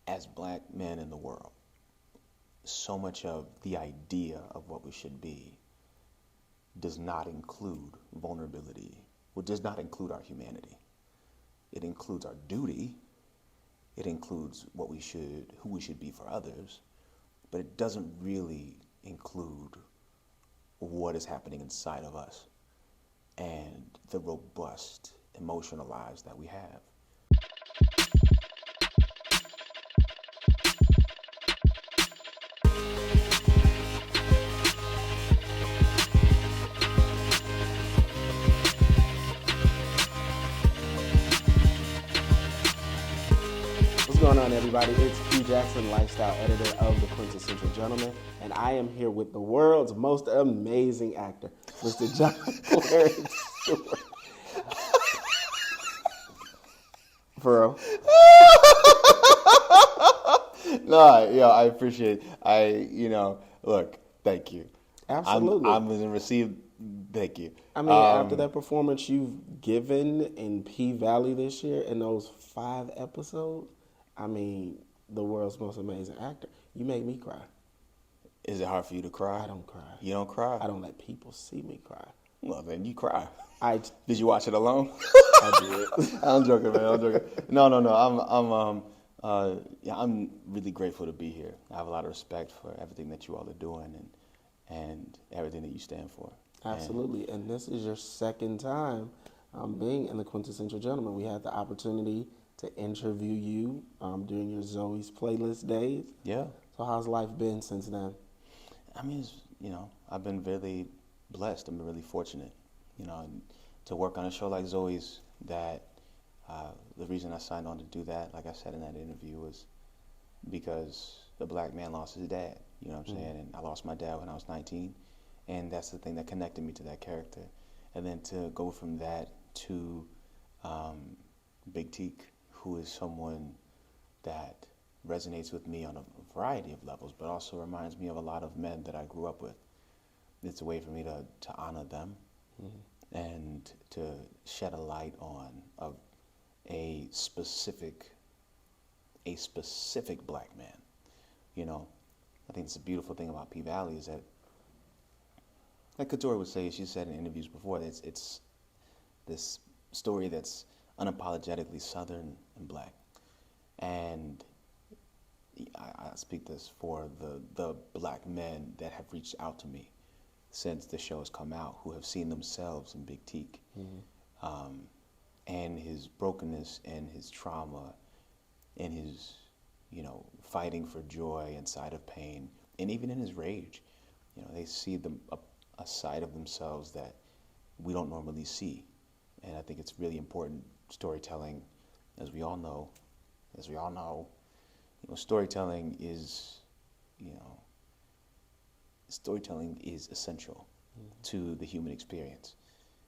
as black men in the world, so much of the idea of what we should be does not include vulnerability, or does not include our humanity. It includes our duty. It includes who we should be for others, but it doesn't really include what is happening inside of us and the robust emotional lives that we have. What's going on, everybody? It's Q Jackson, lifestyle editor of The Quintessential Gentleman, and I am here with the world's most amazing actor, Mr. John Clarence Stewart. For real. No, yeah, I appreciate it. Look, thank you. Absolutely. I'm going to receive, thank you. I mean, after that performance you've given in P-Valley this year in those 5 episodes, I mean, the world's most amazing actor. You make me cry. Is it hard for you to cry? I don't cry. You don't cry? I don't let people see me cry. Well, then you cry. Did you watch it alone? I did. I'm joking, man. I'm joking. No. I'm really grateful to be here. I have a lot of respect for everything that you all are doing and everything that you stand for. Absolutely. And this is your second time being in the Quintessential Gentleman. We had the opportunity to interview you during your Zoe's Playlist days. Yeah. So how's life been since then? I mean, I've been really blessed. I've been really fortunate, to work on a show like Zoe's. That the reason I signed on to do that, like I said in that interview, was because a black man lost his dad. You know what I'm saying? And I lost my dad when I was 19, and that's the thing that connected me to that character. And then to go from that to Big Teak, who is someone that resonates with me on a variety of levels, but also reminds me of a lot of men that I grew up with. It's a way for me to honor them and to shed a light on a specific black man. I think it's a beautiful thing about P-Valley is that, like Couture would say, she said in interviews before, that it's this story that's unapologetically Southern and black. And I speak this for the black men that have reached out to me since the show has come out, who have seen themselves in Big Teak, and his brokenness and his trauma and his, fighting for joy inside of pain, and even in his rage. They see a side of themselves that we don't normally see. And I think it's really important storytelling, as we all know, storytelling is essential to the human experience.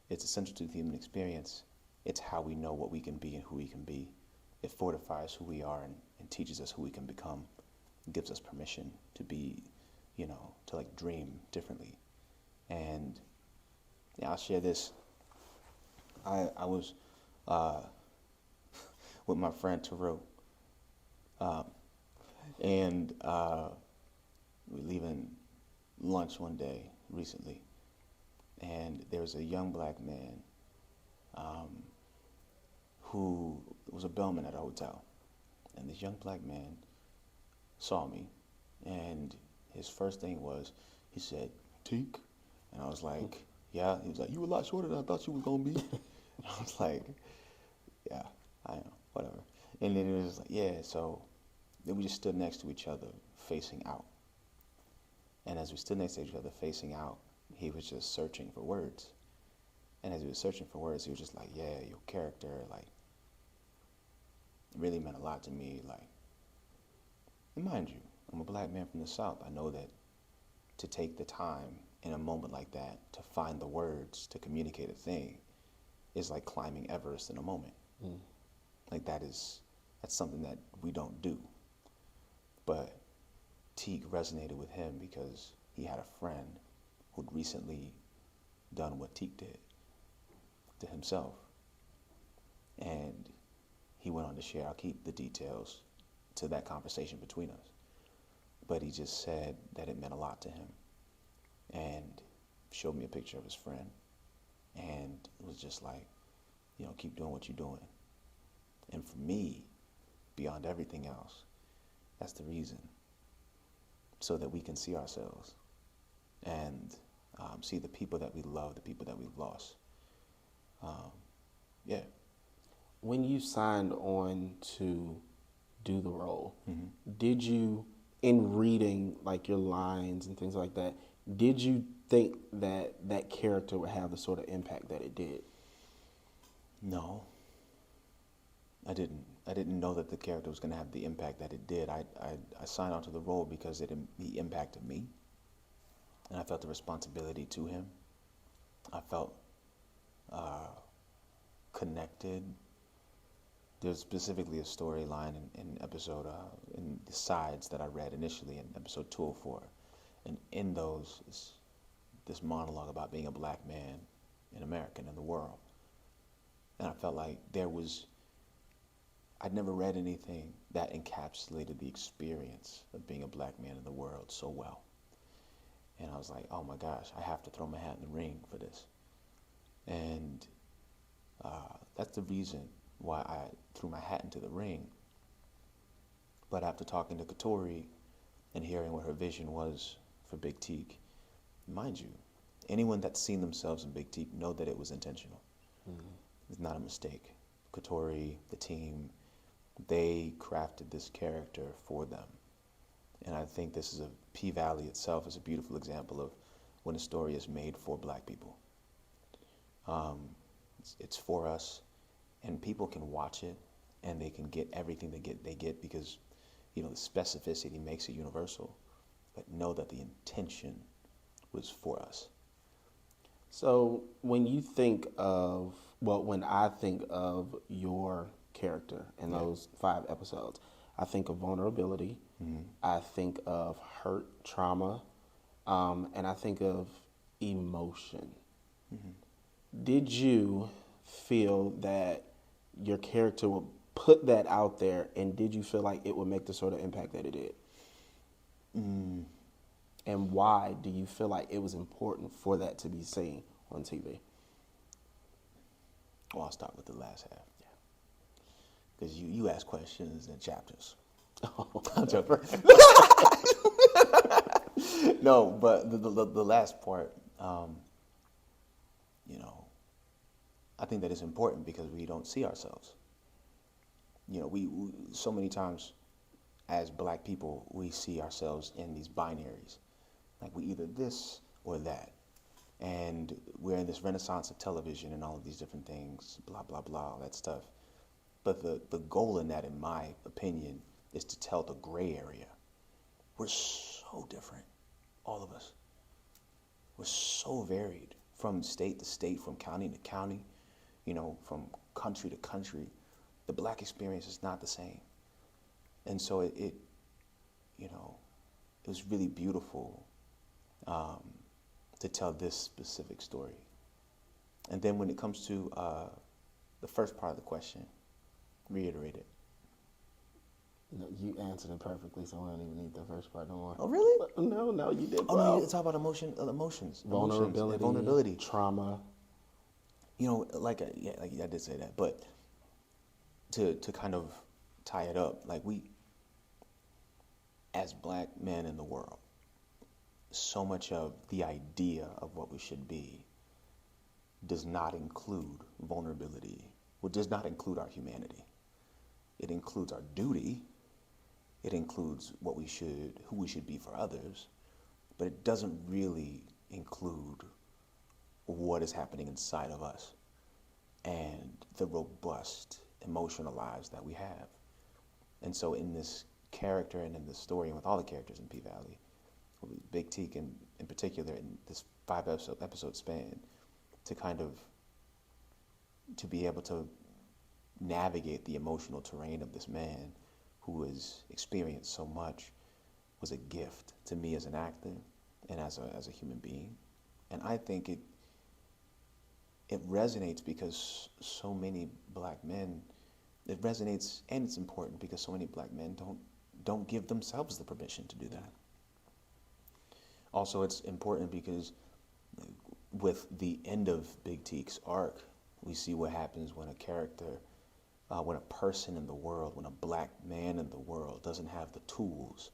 It's essential to the human experience. It's how we know what we can be and who we can be. It fortifies who we are and teaches us who we can become. It gives us permission to be, to dream differently. And I'll share this. I was with my friend Teru, and we were leaving lunch one day recently, and there was a young black man who was a bellman at a hotel. And this young black man saw me, and his first thing was, he said, "Teak?" And I was like, "Yeah." He was like, "You a lot shorter than I thought you was going to be." And I was like, "Yeah, I know, whatever." And then it was just like, yeah, so then we just stood next to each other, facing out. And as we stood next to each other, facing out, he was just searching for words. And as he was searching for words, he was just like, "Yeah, your character, it really meant a lot to me, and mind you, I'm a black man from the South. I know that to take the time in a moment like that to find the words to communicate a thing is like climbing Everest in a moment. That's something that we don't do. But Teak resonated with him because he had a friend who'd recently done what Teak did to himself. And he went on to share, I'll keep the details to that conversation between us. But he just said that it meant a lot to him and showed me a picture of his friend. And it was just like, keep doing what you're doing. And for me, beyond everything else, that's the reason. So that we can see ourselves and see the people that we love, the people that we've lost. Yeah. When you signed on to do the role, Mm-hmm. did you, in reading like your lines and things like that, did you think that that character would have the sort of impact that it did? No, I didn't. I didn't know that the character was going to have the impact that it did. I signed on to the role because he impacted me, and I felt the responsibility to him. I felt connected. There's specifically a storyline in episode in the sides that I read initially in episode 204, and in those is this monologue about being a black man in America and in the world, and I felt like I'd never read anything that encapsulated the experience of being a black man in the world so well, and I was like, oh my gosh, I have to throw my hat in the ring for this, and that's the reason why I threw my hat into the ring. But after talking to Katori and hearing what her vision was for Big Teak, mind you, anyone that's seen themselves in Big Teak know that it was intentional. Mm-hmm. It's not a mistake. Katori, the team, they crafted this character for them. And I think this is P-Valley itself is a beautiful example of when a story is made for black people. It's for us, and people can watch it, and they can get everything they get because, the specificity makes it universal. But know that the intention was for us. So when I think of your character in those 5 episodes, I think of vulnerability, mm-hmm. I think of hurt, trauma, and I think of emotion. Mm-hmm. Did you feel that your character would put that out there, and did you feel like it would make the sort of impact that it did? Mm. And why do you feel like it was important for that to be seen on TV? Well, I'll start with the last half. Yeah. Because you ask questions in chapters. Oh. I'm joking. No, but the last part, I think that is important because we don't see ourselves. We so many times as black people, we see ourselves in these binaries. Like we either this or that. And we're in this renaissance of television and all of these different things, blah, blah, blah, all that stuff. But the goal in that, in my opinion, is to tell the gray area. We're so different, all of us. We're so varied from state to state, from county to county, from country to country. The black experience is not the same. And so it was really beautiful to tell this specific story. And then when it comes to the first part of the question, reiterate it. No, you answered it perfectly, so I don't even need the first part no more. Oh, really? No, you did. Oh, no, you talk about emotions. Vulnerability, trauma. Like I did say that, but to kind of tie it up, like we, as black men in the world, so much of the idea of what we should be does not include vulnerability, does not include our humanity. It includes our duty. It includes who we should be for others, but it doesn't really include what is happening inside of us and the robust emotional lives that we have. And so in this character and in this story, and with all the characters in P-Valley, Big Teak in particular, in this 5 episode span, to be able to navigate the emotional terrain of this man who has experienced so much was a gift to me as an actor and as a human being. And I think it resonates because so many black men it resonates, and it's important because so many black men don't give themselves the permission to do that. Also, it's important because with the end of Big Teak's arc, we see what happens when a character, when a person in the world, when a black man in the world doesn't have the tools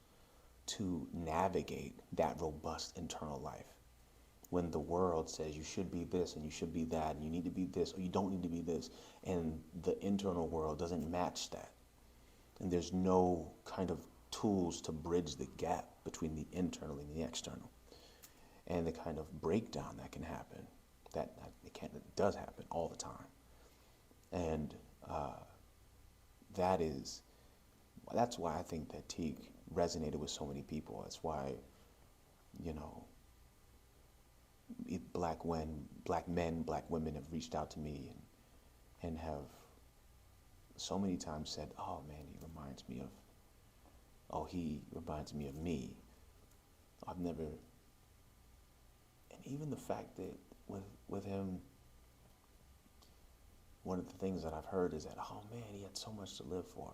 to navigate that robust internal life. When the world says you should be this and you should be that and you need to be this or you don't need to be this, and the internal world doesn't match that, and there's no kind of tools to bridge the gap between the internal and the external, and the kind of breakdown that can happen, it does happen all the time, and that's why I think that Teak resonated with so many people. That's why, you know, black men, black women have reached out to me and have so many times said, "Oh man, he reminds me of me." I've never, and even the fact that with him, one of the things that I've heard is that, oh man, he had so much to live for.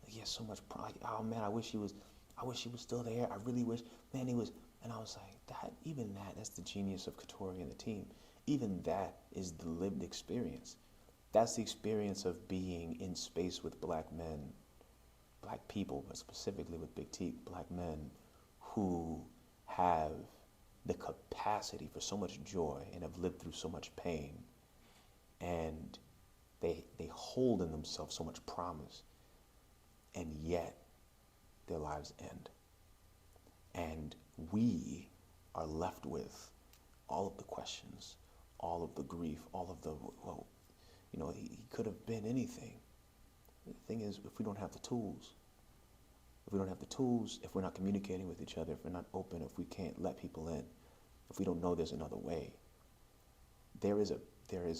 Like, he has so much pride. Like, oh man, I wish he was still there. I really wish, man, he was. And I was like, that's the genius of Katori and the team. Even that is the lived experience. That's the experience of being in space with black men, black people, but specifically with Big Teak, black men who have the capacity for so much joy and have lived through so much pain, and they hold in themselves so much promise, and yet their lives end. And we are left with all of the questions, all of the grief, all of the, well, you know, he could have been anything. The thing is, if we don't have the tools, if we're not communicating with each other, if we're not open, if we can't let people in, if we don't know there's another way, there is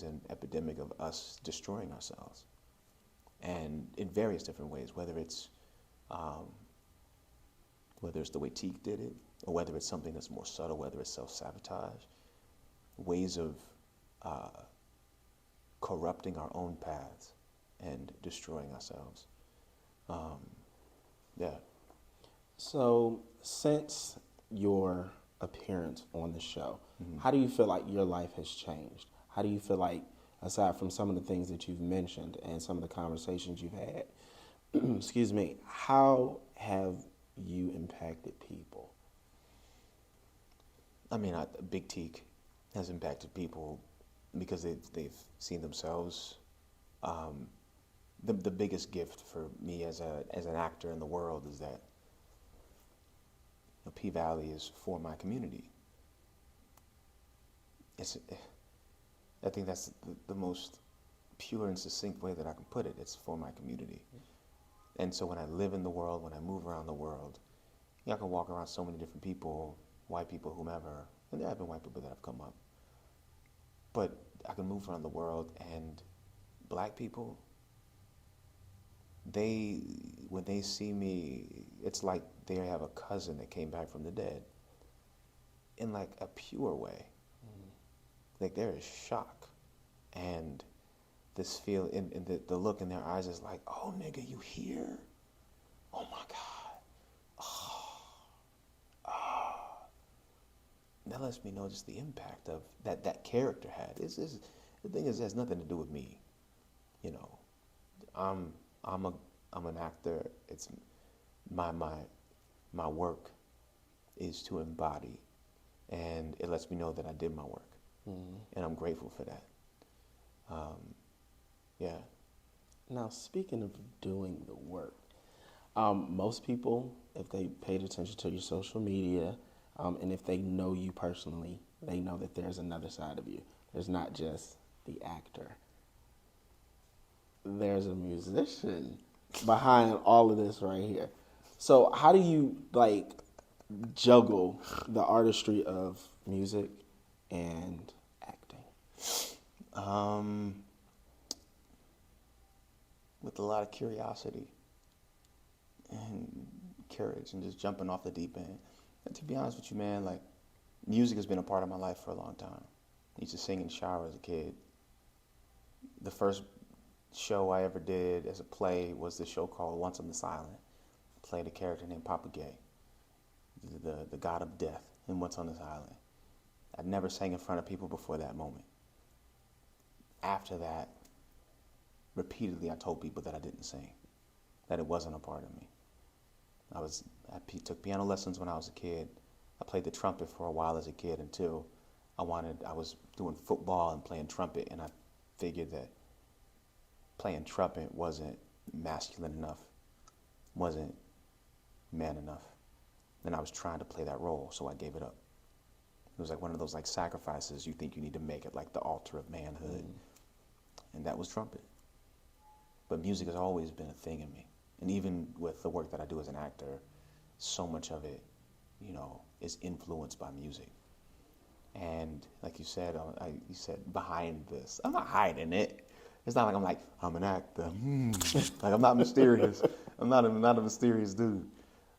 an epidemic of us destroying ourselves, and in various different ways, whether it's the way Teak did it, or whether it's something that's more subtle, whether it's self-sabotage, ways of corrupting our own paths and destroying ourselves. Yeah. So, since your appearance on the show, how do you feel like your life has changed? How do you feel like, aside from some of the things that you've mentioned and some of the conversations you've had, excuse me, how have you impacted people? I mean, Big Teak has impacted people because they've seen themselves. The biggest gift for me as an actor in the world is that P-Valley is for my community. I think that's the most pure and succinct way that I can put it. It's for my community. And so when I live in the world, when I move around the world, I can walk around so many different people, white people, whomever, and there have been white people that have come up. But I can move around the world, and black people, when they see me, it's like they have a cousin that came back from the dead in like a pure way. Like there is shock, and this feel, and the look in their eyes is like, oh nigga, you here? Oh my God. That lets me know just the impact of that character had. The thing is, it has nothing to do with me. You know, I'm an actor. It's my work is to embody, and it lets me know that I did my work, and I'm grateful for that. Yeah. Now, speaking of doing the work, most people, if they paid attention to your social media, and if they know you personally, they know that there's another side of you. There's not just the actor. There's a musician behind all of this right here. So how do you juggle the artistry of music and acting? With a lot of curiosity and courage and just jumping off the deep end. And to be honest with you, man, music has been a part of my life for a long time. I used to sing in the shower as a kid. The first show I ever did as a play was this show called Once on the Island. I played a character named Papa Gay, the god of death in Once on this Island. I'd never sang in front of people before that moment. After that, repeatedly I told people that I didn't sing, that it wasn't a part of me. I took piano lessons when I was a kid. I played the trumpet for a while as a kid until I was doing football and playing trumpet, and I figured that playing trumpet wasn't masculine enough, wasn't man enough. And I was trying to play that role, so I gave it up. It was like one of those like sacrifices you think you need to make at like the altar of manhood. And that was trumpet. But music has always been a thing in me. And even with the work that I do as an actor, so much of it, is influenced by music. And like you said, you said behind this, I'm not hiding it. It's not like I'm an actor. Like I'm not mysterious. I'm not a mysterious dude.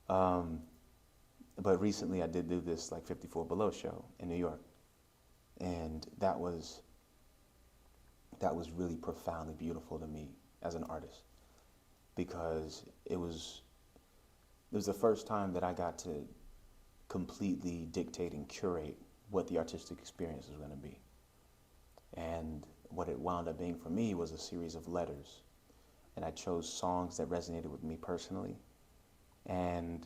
But recently I did do this like 54 Below show in New York. And that was really profoundly beautiful to me as an artist, because it was the first time that I got to completely dictate and curate what the artistic experience was going to be. And what it wound up being for me was a series of letters. And I chose songs that resonated with me personally. And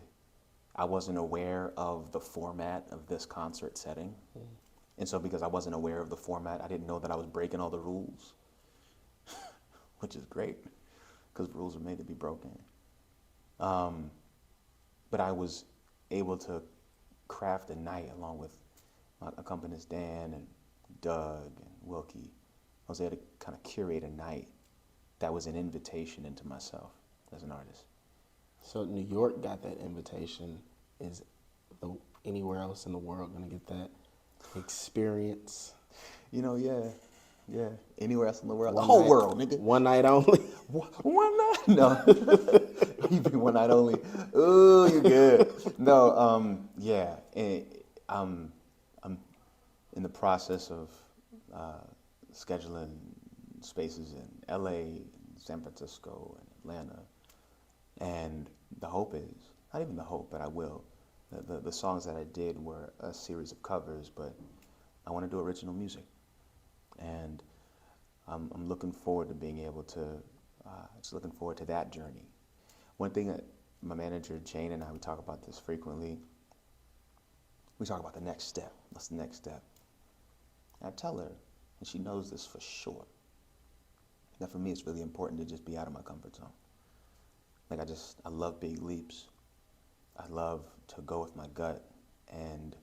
I wasn't aware of the format of this concert setting. And so because I wasn't aware of the format, I didn't know that I was breaking all the rules, which is great, because rules are made to be broken. But I was able to craft a night along with my accompanist Dan and Doug and Wilkie. I was able to kind of curate a night that was an invitation into myself as an artist. So New York got that invitation. Is anywhere else in the world going to get that experience? Yeah. Anywhere else in the world? The whole world, nigga. One night only? One night? No. You be one night only. Ooh, you good. No, yeah. I'm in the process of scheduling spaces in LA, San Francisco, and Atlanta. And the hope is, not even the hope, but I will. The songs that I did were a series of covers, but I want to do original music. And I'm looking forward to being able to, just looking forward to that journey. One thing that my manager, Jane, and I, we talk about this frequently. We talk about the next step. What's the next step? And I tell her, and she knows this for sure, that for me it's really important to just be out of my comfort zone. Like I love big leaps. I love to go with my gut and,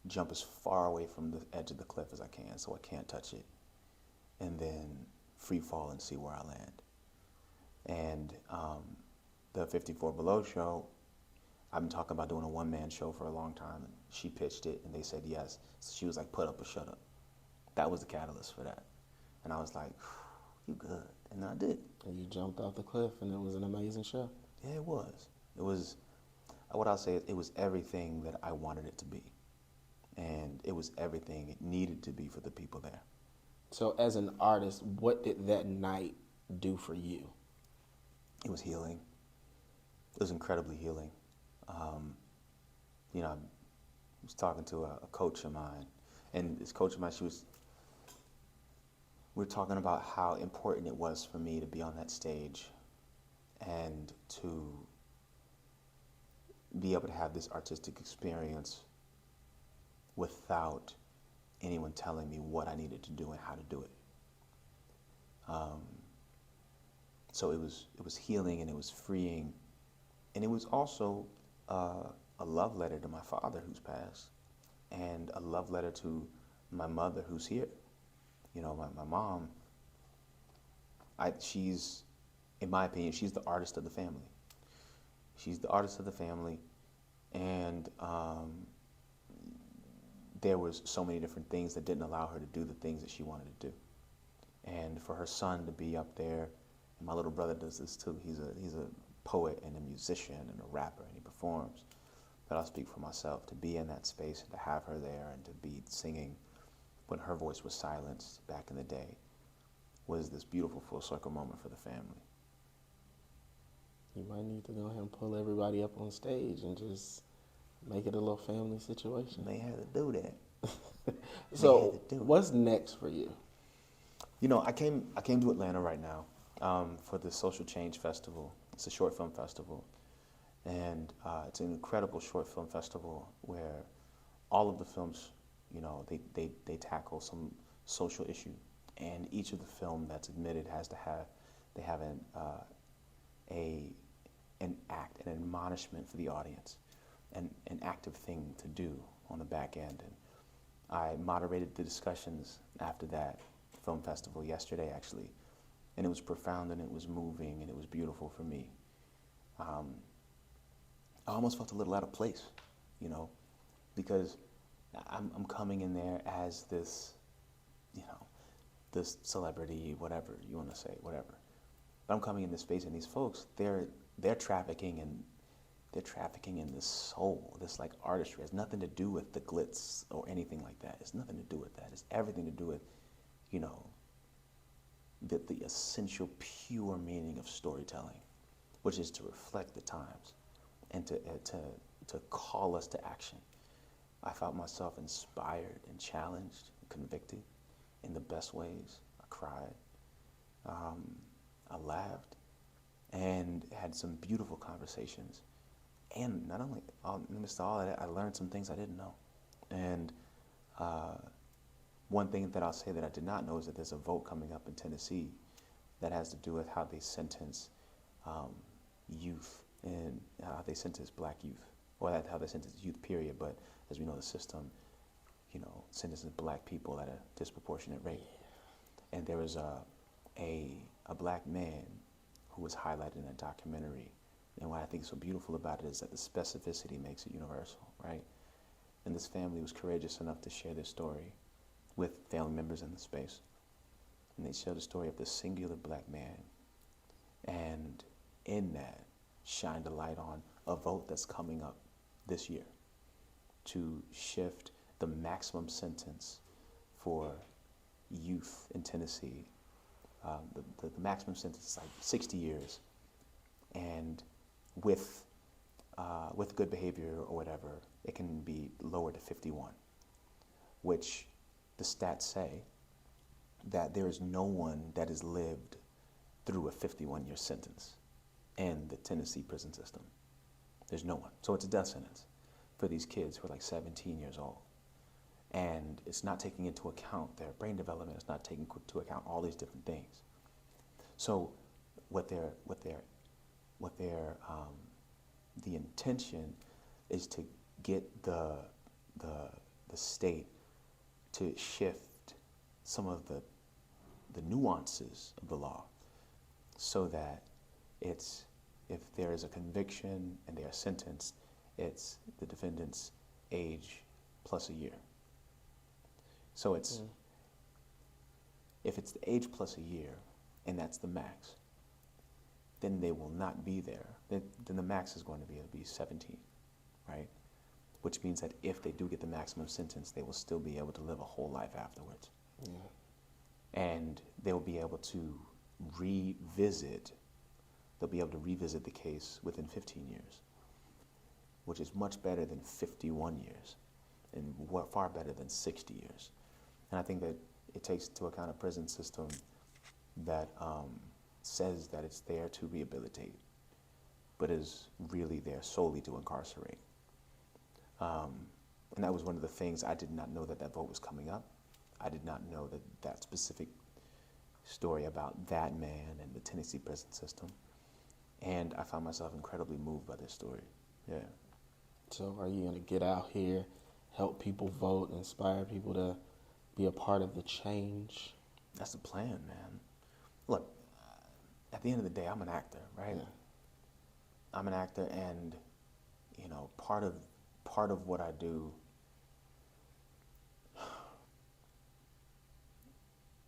jump as far away from the edge of the cliff as I can so I can't touch it, and then free fall and see where I land. And the 54 Below show, I've been talking about doing a one-man show for a long time, and she pitched it, and they said yes. So she was like, put up or shut up. That was the catalyst for that. And I was like, you good. And I did. And you jumped off the cliff, and it was an amazing show. Yeah, it was. It was, what I'll say is, it was everything that I wanted it to be. And it was everything it needed to be for the people there. So as an artist, what did that night do for you? It was healing. It was incredibly healing. I was talking to a coach of mine, and this coach of mine, we were talking about how important it was for me to be on that stage and to be able to have this artistic experience without anyone telling me what I needed to do and how to do it. So it was healing, and it was freeing, and it was also a love letter to my father who's passed, and a love letter to my mother who's here. My mom, she's, in my opinion, she's the artist of the family. She's the artist of the family, and there was so many different things that didn't allow her to do the things that she wanted to do. And for her son to be up there, and my little brother does this too. He's a poet and a musician and a rapper, and he performs. But I'll speak for myself, to be in that space and to have her there and to be singing when her voice was silenced back in the day was this beautiful full circle moment for the family. You might need to go ahead and pull everybody up on stage and just make it a little family situation. They had to do that. So, what's next for you? You know, I came to Atlanta right now for the Social Change Festival. It's a short film festival, and it's an incredible short film festival where all of the films, you know, they tackle some social issue, and each of the film that's admitted has to have an act, an admonishment for the audience, and an active thing to do on the back end. And I moderated the discussions after that film festival yesterday, actually, and it was profound and it was moving and it was beautiful for me. I almost felt a little out of place, you know, because I'm coming in there as this, you know, this celebrity, whatever you want to say, whatever. But I'm coming in this space, and these folks, they're trafficking in this soul, this like artistry. It has nothing to do with the glitz or anything like that. It's nothing to do with that. It's everything to do with, you know, the essential pure meaning of storytelling, which is to reflect the times and to call us to action. I found myself inspired and challenged, convicted in the best ways. I cried, I laughed, and had some beautiful conversations. And not only, amidst all of that, I learned some things I didn't know. And one thing that I'll say that I did not know is that there's a vote coming up in Tennessee that has to do with how they sentence youth, and how they sentence black youth, or how they sentence youth, period. But as we know, the system, you know, sentences black people at a disproportionate rate. And there was a black man who was highlighted in that documentary. And what I think is so beautiful about it is that the specificity makes it universal, right? And this family was courageous enough to share their story with family members in the space. And they shared the story of this singular black man. And in that, shined a light on a vote that's coming up this year to shift the maximum sentence for youth in Tennessee. The maximum sentence is like 60 years. And with good behavior or whatever, it can be lowered to 51, which the stats say that there is no one that has lived through a 51-year sentence in the Tennessee prison system. There's no one. So it's a death sentence for these kids who are like 17 years old. And it's not taking into account their brain development. It's not taking into account all these different things. So the intention is to get the state to shift some of the nuances of the law, so that it's, if there is a conviction and they are sentenced, it's the defendant's age plus a year. So it's, if it's the age plus a year, and that's the max, then they will not be there. Then the max is going to be 17, right? Which means that if they do get the maximum sentence, they will still be able to live a whole life afterwards. Yeah. And they'll be able to revisit the case within 15 years, which is much better than 51 years, and far better than 60 years. And I think that it takes into account a prison system that says that it's there to rehabilitate, but is really there solely to incarcerate. And that was one of the things, I did not know that vote was coming up. I did not know that specific story about that man and the Tennessee prison system. And I found myself incredibly moved by this story. Yeah. So are you going to get out here, help people vote, inspire people to be a part of the change? That's the plan, man. Look, at the end of the day, I'm an actor, right? Yeah. I'm an actor, and you know, part of what I do,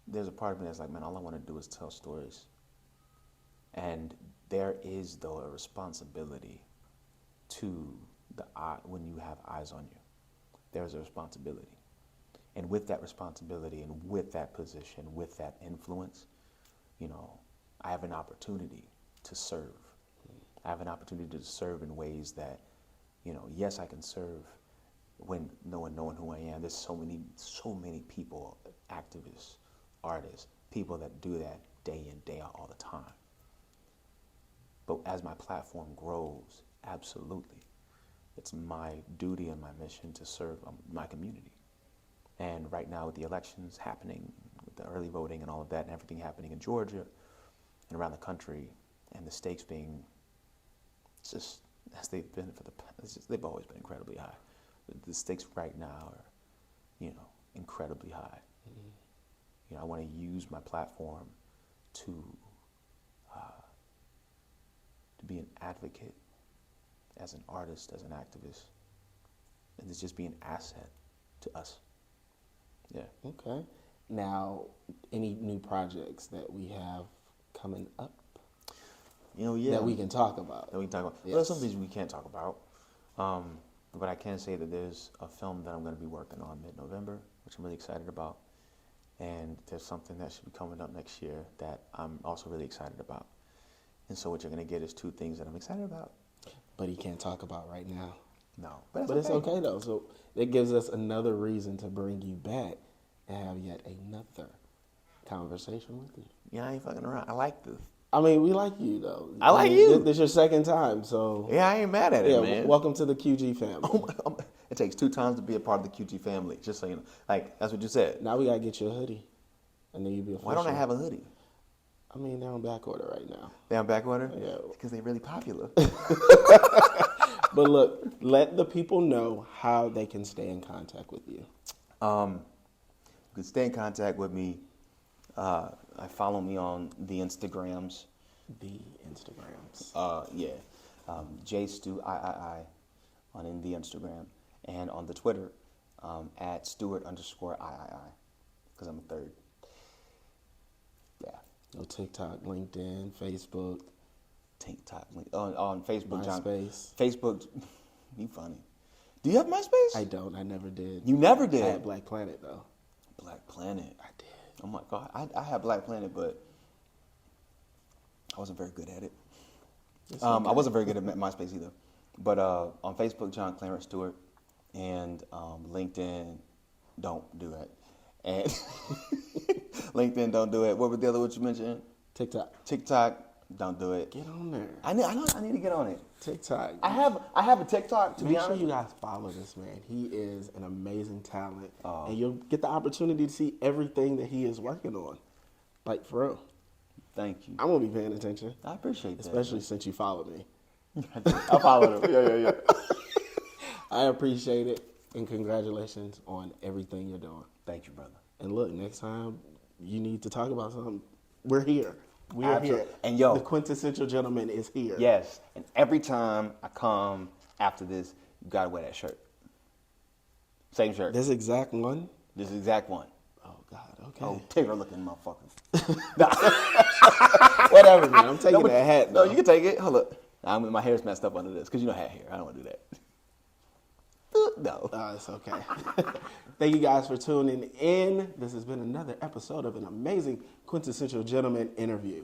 there's a part of me that's like, man, all I want to do is tell stories. And there is, though, a responsibility to the eye when you have eyes on you. There's a responsibility. And with that responsibility and with that position, with that influence, I have an opportunity to serve. I have an opportunity to serve in ways that, yes, I can serve when no one knowing who I am. There's so many people, activists, artists, people that do that day in, day out all the time. But as my platform grows, absolutely, it's my duty and my mission to serve my community. And right now with the elections happening, with the early voting and all of that and everything happening in Georgia and around the country, and the stakes being just as they've been they've always been incredibly high. The stakes right now are, incredibly high. Mm-hmm. I want to use my platform to be an advocate, as an artist, as an activist, and to just be an asset to us. Yeah. Okay. Now, any new projects that we have coming up? That we can talk about. That we can talk about. Yes. Well, there's some things we can't talk about. But I can say that there's a film that I'm going to be working on mid-November, which I'm really excited about. And there's something that should be coming up next year that I'm also really excited about. And so what you're going to get is two things that I'm excited about. But he can't talk about right now. No. But it's okay, though. So it gives us another reason to bring you back and have yet another conversation with you. Yeah, I ain't fucking around. I like this. I mean, we like you, though. I like you. This is your second time, so... Yeah, I ain't mad at it, man. Welcome to the QG family. It takes 2 times to be a part of the QG family, just so you know. Like, that's what you said. Now we got to get you a hoodie, and then you'll be official. Why don't I have a hoodie? I mean, they're on back order right now. They're on back order? Yeah. Because they're really popular. But look, let the people know how they can stay in contact with you. You can stay in contact with me. Follow me on the Instagrams. The Instagrams. JStewIII on the Instagram, and on the Twitter at Stewart_III, because I'm a third. Yeah. No TikTok, LinkedIn, Facebook. TikTok, on Facebook, John. MySpace. Facebook, you funny. Do you have MySpace? I don't. I never did. You never did? I had Black Planet, though. Black Planet. I did. Oh, my God. I had Black Planet, but I wasn't very good at it. Okay. I wasn't very good at MySpace either. But on Facebook, John Clarence Stewart, and LinkedIn, don't do it. And LinkedIn, don't do it. What were the other ones you mentioned? TikTok, don't do it. Get on there. I need to get on it. TikTok. I have a TikTok, to be Make honest. sure you guys follow this man. He is an amazing talent. And you'll get the opportunity to see everything that he is working on. Like, for real. Thank you. I'm going to be paying attention. I appreciate that. Especially since you followed me. I followed him. Yeah. I appreciate it. And congratulations on everything you're doing. Thank you, brother. And look, next time you need to talk about something, we're here. We are Absolutely. here. And yo, the quintessential gentleman is here. Yes. And every time I come after this, you gotta wear that shirt. Same shirt. This exact one? This exact one. Oh God. Okay. Oh, Tigger looking motherfuckers. Whatever, man. I'm taking that hat. No, though. you can take it. Hold up. My hair's messed up under this because you don't have hair. I don't want to do that. No. It's okay. Thank you guys for tuning in. This has been another episode of an amazing Quintessential Gentleman interview.